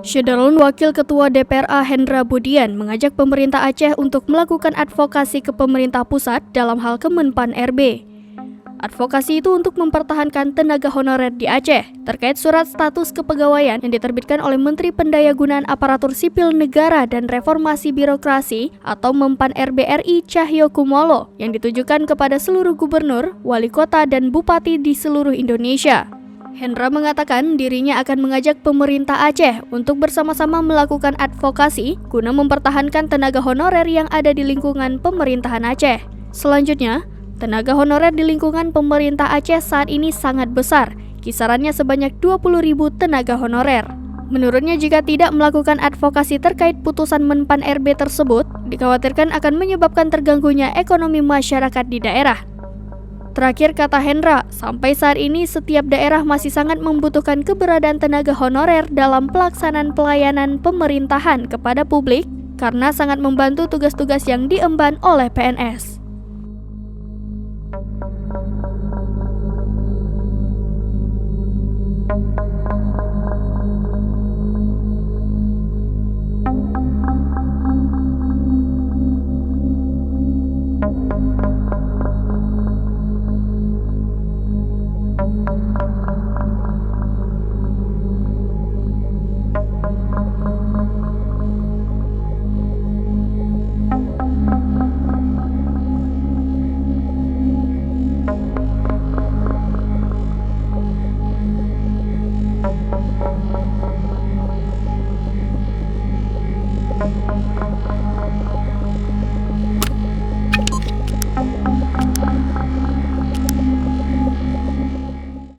Syederlun Wakil Ketua DPRA Hendra Budian mengajak pemerintah Aceh untuk melakukan advokasi ke pemerintah pusat dalam hal Kemenpan RB. Advokasi itu untuk mempertahankan tenaga honorer di Aceh terkait surat status kepegawaian yang diterbitkan oleh Menteri Pendayagunaan Aparatur Sipil Negara dan Reformasi Birokrasi atau Mempan RB RI Cahyokumolo yang ditujukan kepada seluruh gubernur, wali kota, dan bupati di seluruh Indonesia. Hendra mengatakan dirinya akan mengajak pemerintah Aceh untuk bersama-sama melakukan advokasi guna mempertahankan tenaga honorer yang ada di lingkungan pemerintahan Aceh. Selanjutnya, tenaga honorer di lingkungan pemerintah Aceh saat ini sangat besar, kisarannya sebanyak 20.000 tenaga honorer. Menurutnya, jika tidak melakukan advokasi terkait putusan Menpan RB tersebut, dikhawatirkan akan menyebabkan terganggunya ekonomi masyarakat di daerah. Terakhir, kata Hendra, sampai saat ini setiap daerah masih sangat membutuhkan keberadaan tenaga honorer dalam pelaksanaan pelayanan pemerintahan kepada publik karena sangat membantu tugas-tugas yang diemban oleh PNS.